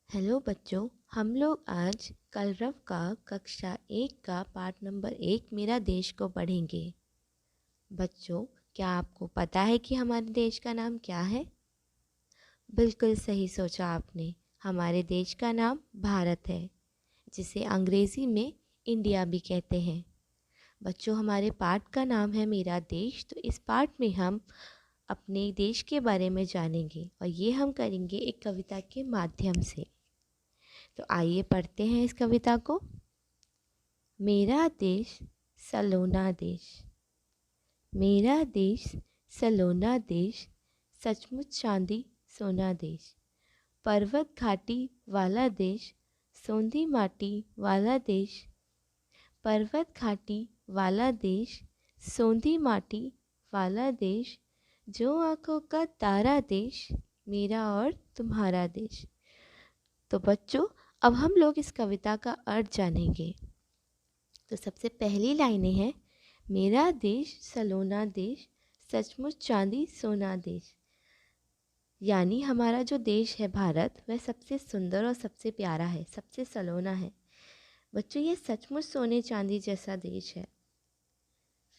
Hello बच्चों, हम लोग आज कलरव का कक्षा 1 का पाठ नंबर 1 मेरा देश को पढ़ेंगे। बच्चों, क्या आपको पता है कि हमारे देश का नाम क्या है? बिल्कुल सही सोचा आपने। हमारे देश का नाम भारत है, जिसे अंग्रेज़ी में इंडिया भी कहते हैं। बच्चों, हमारे पाठ का नाम है मेरा देश, तो इस पाठ में हम अपने देश के बारे में जानेंगे और ये हम करेंगे एक कविता के माध्यम से। तो आइए पढ़ते हैं इस कविता को। मेरा देश सलोना देश, मेरा देश सलोना देश, सचमुच चांदी सोना देश। पर्वत घाटी वाला देश, सोंधी माटी वाला देश। पर्वत घाटी वाला देश, सोंधी माटी वाला देश। जो आँखों का तारा देश, मेरा और तुम्हारा देश। तो बच्चों, अब हम लोग इस कविता का अर्थ जानेंगे। तो सबसे पहली लाइनें हैं, मेरा देश सलोना देश, सचमुच चांदी सोना देश। यानी हमारा जो देश है भारत, वह सबसे सुंदर और सबसे प्यारा है, सबसे सलोना है। बच्चों, ये सचमुच सोने चांदी जैसा देश है।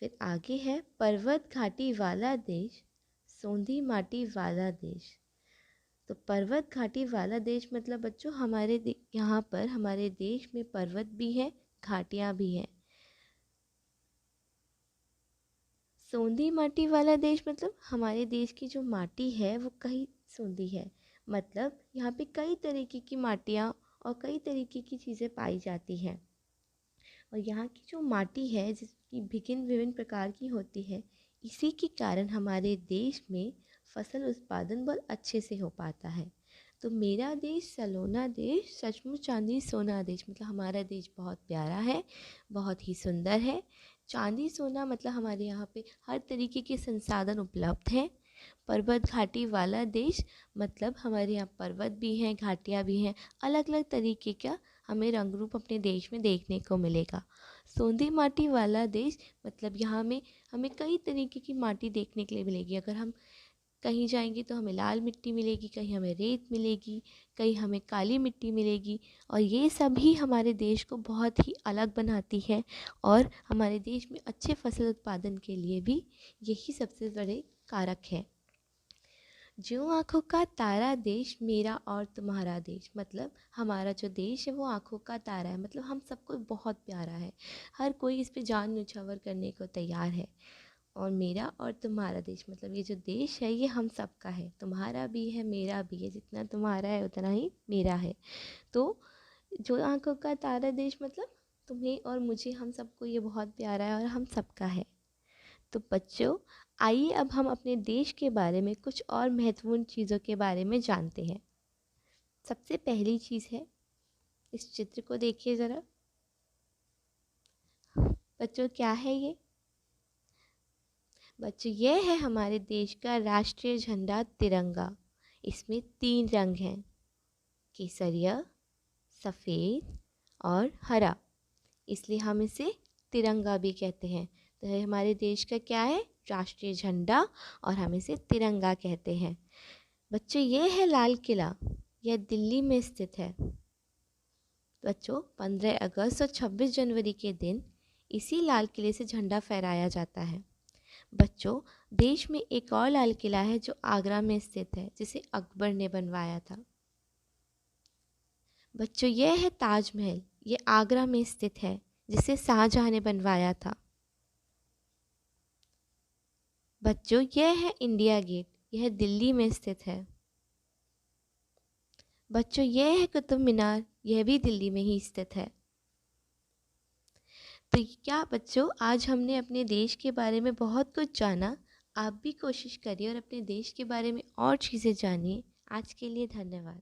फिर आगे है, पर्वत घाटी वाला देश, सोंधी माटी वाला देश। तो पर्वत घाटी वाला देश मतलब बच्चों हमारे यहाँ पर हमारे देश में पर्वत भी हैं, घाटियाँ भी हैं। सोंधी माटी वाला देश मतलब हमारे देश की जो माटी है वो कहीं सोंधी है, मतलब यहाँ पे कई तरीके की माटियाँ और कई तरीके की चीज़ें पाई जाती हैं। और यहाँ की जो माटी है जिसकी विभिन्न विभिन्न प्रकार की होती है, इसी के कारण हमारे देश में फसल उत्पादन बहुत अच्छे से हो पाता है। तो मेरा देश सलोना देश, सचमुच चांदी सोना देश मतलब हमारा देश बहुत प्यारा है, बहुत ही सुंदर है। चांदी सोना मतलब हमारे यहाँ पे हर तरीके के संसाधन उपलब्ध हैं। पर्वत घाटी वाला देश मतलब हमारे यहाँ पर्वत भी हैं, घाटियाँ भी हैं, अलग अलग तरीके का हमें रंग रूप अपने देश में देखने को मिलेगा। सोंधी माटी वाला देश मतलब यहाँ में हमें कई तरीके की माटी देखने के लिए मिलेगी। अगर हम कहीं जाएंगे तो हमें लाल मिट्टी मिलेगी, कहीं हमें रेत मिलेगी, कहीं हमें काली मिट्टी मिलेगी। और ये सभी हमारे देश को बहुत ही अलग बनाती है और हमारे देश में अच्छे फसल उत्पादन के लिए भी यही सबसे बड़े कारक है। जो आँखों का तारा देश, मेरा और तुम्हारा देश मतलब हमारा जो देश है वो आँखों का तारा है, मतलब हम सबको बहुत प्यारा है, हर कोई इस पे जान न्यौछावर करने को तैयार है। और मेरा और तुम्हारा देश मतलब ये जो देश है ये हम सबका है, तुम्हारा भी है मेरा भी है, जितना तुम्हारा है उतना ही मेरा है। तो जो आँखों का तारा देश मतलब तुम्हें और मुझे, हम सबको ये बहुत प्यारा है और हम सबका है। तो बच्चों, आइए अब हम अपने देश के बारे में कुछ और महत्वपूर्ण चीज़ों के बारे में जानते हैं। सबसे पहली चीज़ है, इस चित्र को देखिए ज़रा। बच्चों, क्या है ये? बच्चों, ये है हमारे देश का राष्ट्रीय झंडा तिरंगा। इसमें 3 रंग हैं, केसरिया, सफ़ेद और हरा, इसलिए हम इसे तिरंगा भी कहते हैं। तो ये हमारे देश का क्या है? राष्ट्रीय झंडा, और हम इसे तिरंगा कहते हैं। बच्चों, ये है लाल किला, यह दिल्ली में स्थित है। बच्चों, 15 अगस्त और 26 जनवरी के दिन इसी लाल किले से झंडा फहराया जाता है। बच्चों, देश में एक और लाल किला है जो आगरा में स्थित है, जिसे अकबर ने बनवाया था। बच्चों, यह है ताजमहल, ये आगरा में स्थित है, जिसे शाहजहां ने बनवाया था। बच्चों, यह है इंडिया गेट, यह दिल्ली में स्थित है। बच्चों, यह है कुतुब मीनार, यह भी दिल्ली में ही स्थित है। तो क्या बच्चों, आज हमने अपने देश के बारे में बहुत कुछ जाना। आप भी कोशिश करिए और अपने देश के बारे में और चीज़ें जानिए। आज के लिए धन्यवाद।